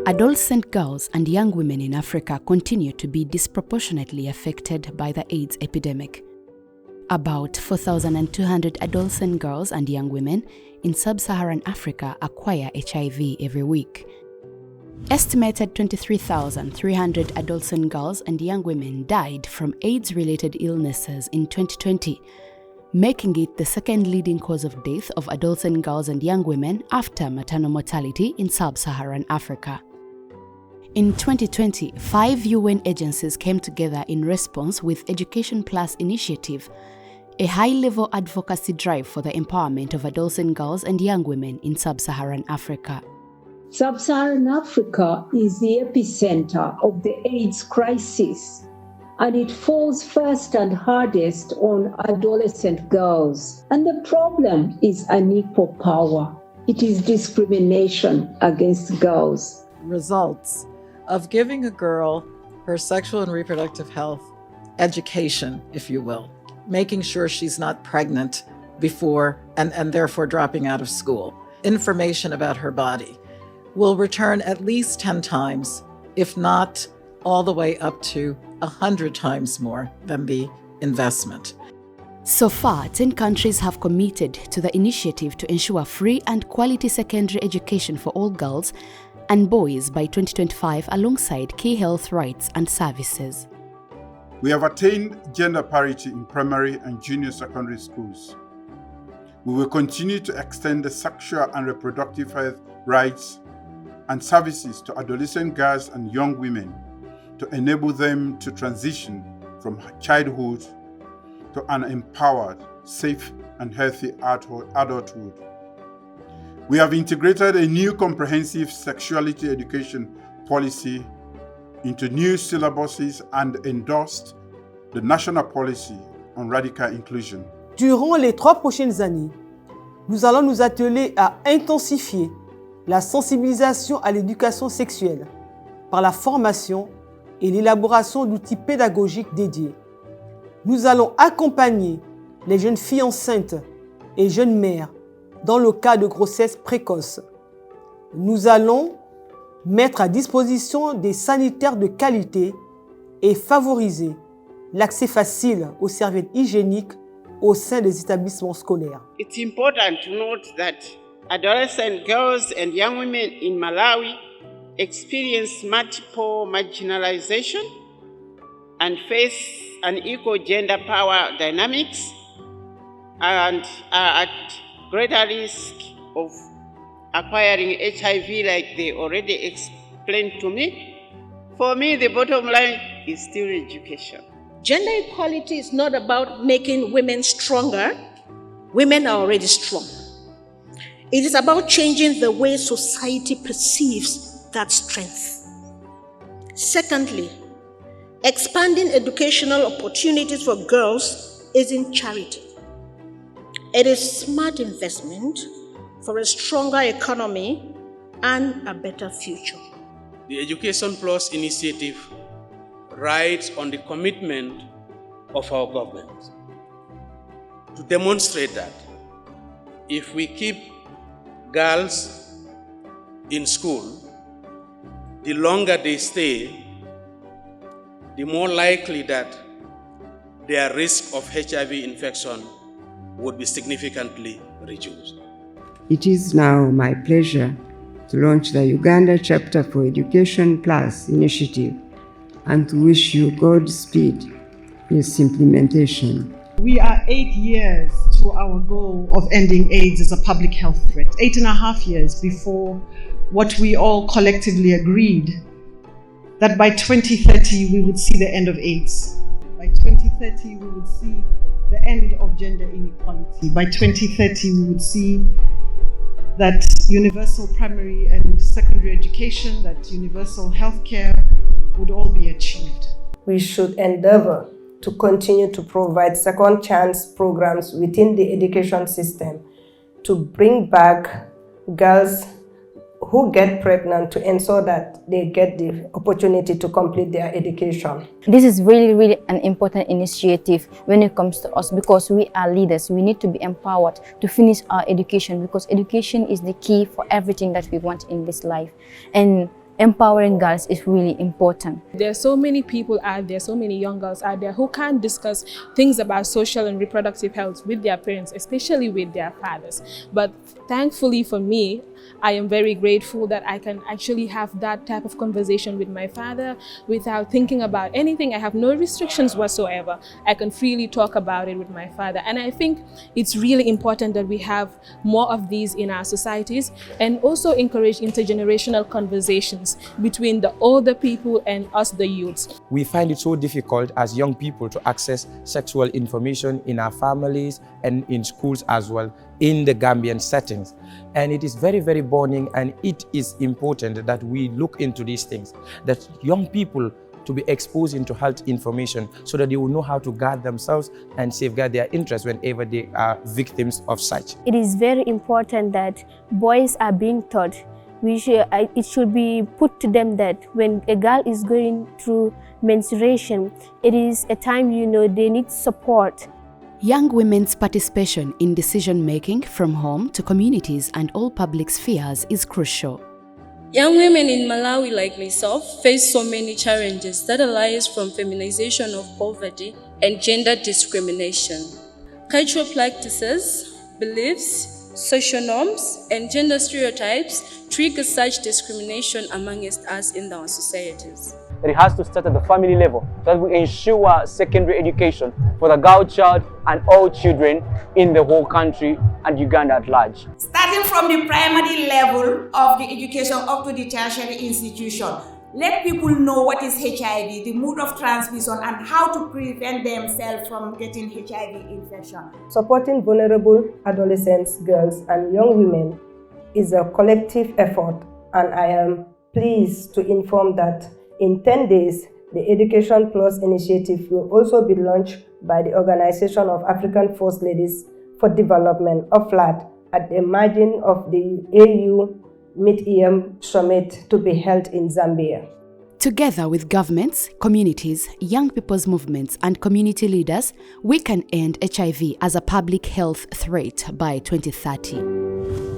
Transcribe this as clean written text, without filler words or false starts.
Adolescent girls and young women in Africa continue to be disproportionately affected by the AIDS epidemic. About 4,200 adolescent girls and young women in sub-Saharan Africa acquire HIV every week. Estimated 23,300 adolescent girls and young women died from AIDS-related illnesses in 2020, making it the second leading cause of death of adolescent girls and young women after maternal mortality in sub-Saharan Africa. In 2020, 5 UN agencies came together in response with Education Plus initiative, a high-level advocacy drive for the empowerment of adolescent girls and young women in sub-Saharan Africa. Sub-Saharan Africa is the epicenter of the AIDS crisis, and it falls first and hardest on adolescent girls. And the problem is unequal power. It is discrimination against girls. Results of giving a girl her sexual and reproductive health education, if you will, making sure she's not pregnant before and therefore dropping out of school. Information about her body will return at least 10 times, if not all the way up to 100 times more than the investment. So far, 10 countries have committed to the initiative to ensure free and quality secondary education for all girls and boys by 2025 alongside key health rights and services. We have attained gender parity in primary and junior secondary schools. We will continue to extend the sexual and reproductive health rights and services to adolescent girls and young women to enable them to transition from childhood to an empowered, safe, and healthy adulthood. We have integrated a new comprehensive sexuality education policy into new syllabuses and endorsed the national policy on radical inclusion. Durant les 3 prochaines années, nous allons nous atteler à intensifier la sensibilisation à l'éducation sexuelle par la formation et l'élaboration d'outils pédagogiques dédiés. Nous allons accompagner les jeunes filles enceintes et jeunes mères dans le cas de grossesse précoce. Nous allons mettre à disposition des sanitaires de qualité et favoriser l'accès facile aux serviettes hygiéniques au sein des établissements scolaires. It's important to note that adolescent girls and young women in Malawi experience multiple marginalization and face unequal gender power dynamics and are at greater risk of acquiring HIV like they already explained to me. For me, the bottom line is still education. Gender equality is not about making women stronger. Women are already strong. It is about changing the way society perceives that strength. Secondly, expanding educational opportunities for girls isn't charity. It is smart investment for a stronger economy and a better future. The Education Plus initiative rides on the commitment of our government to demonstrate that if we keep girls in school, the longer they stay, the more likely that their risk of HIV infection would be significantly reduced. It is now my pleasure to launch the Uganda Chapter for Education Plus initiative and to wish you Godspeed in its implementation. We are 8 years to our goal of ending AIDS as a public health threat, 8.5 years before what we all collectively agreed that by 2030 we would see the end of AIDS. By 2030 we would see the end of gender inequality. By 2030 we would see that universal primary and secondary education, that universal healthcare would all be achieved. We should endeavor to continue to provide second chance programs within the education system to bring back girls who get pregnant to ensure that they get the opportunity to complete their education. This is really an important initiative when it comes to us, because we are leaders. We need to be empowered to finish our education, because education is the key for everything that we want in this life. And empowering girls is really important. There are so many people out there, so many young girls out there who can't discuss things about social and reproductive health with their parents, especially with their fathers. But thankfully for me, I am very grateful that I can actually have that type of conversation with my father without thinking about anything. I have no restrictions whatsoever. I can freely talk about it with my father. And I think it's really important that we have more of these in our societies and also encourage intergenerational conversations between the older people and us, the youths. We find it so difficult as young people to access sexual information in our families and in schools as well, in the Gambian settings. And it is very, very burning, and it is important that we look into these things, that young people to be exposed into health information so that they will know how to guard themselves and safeguard their interests whenever they are victims of such. It is very important that boys are being taught. It should be put to them that when a girl is going through menstruation, it is a time, they need support. Young women's participation in decision-making from home to communities and all public spheres is crucial. Young women in Malawi like myself face so many challenges that arise from feminization of poverty and gender discrimination. Cultural practices, beliefs, social norms, and gender stereotypes trigger such discrimination amongst us in our societies. That it has to start at the family level, so that we ensure secondary education for the girl child and all children in the whole country and Uganda at large. Starting from the primary level of the education up to the tertiary institution, let people know what is HIV, the mode of transmission, and how to prevent themselves from getting HIV infection. Supporting vulnerable adolescents, girls, and young women is a collective effort, and I am pleased to inform that in 10 days, the Education Plus initiative will also be launched by the Organization of African First Ladies for Development, OFLAD, at the margin of the AU Mid-Year Summit to be held in Zambia. Together with governments, communities, young people's movements, and community leaders, we can end HIV as a public health threat by 2030.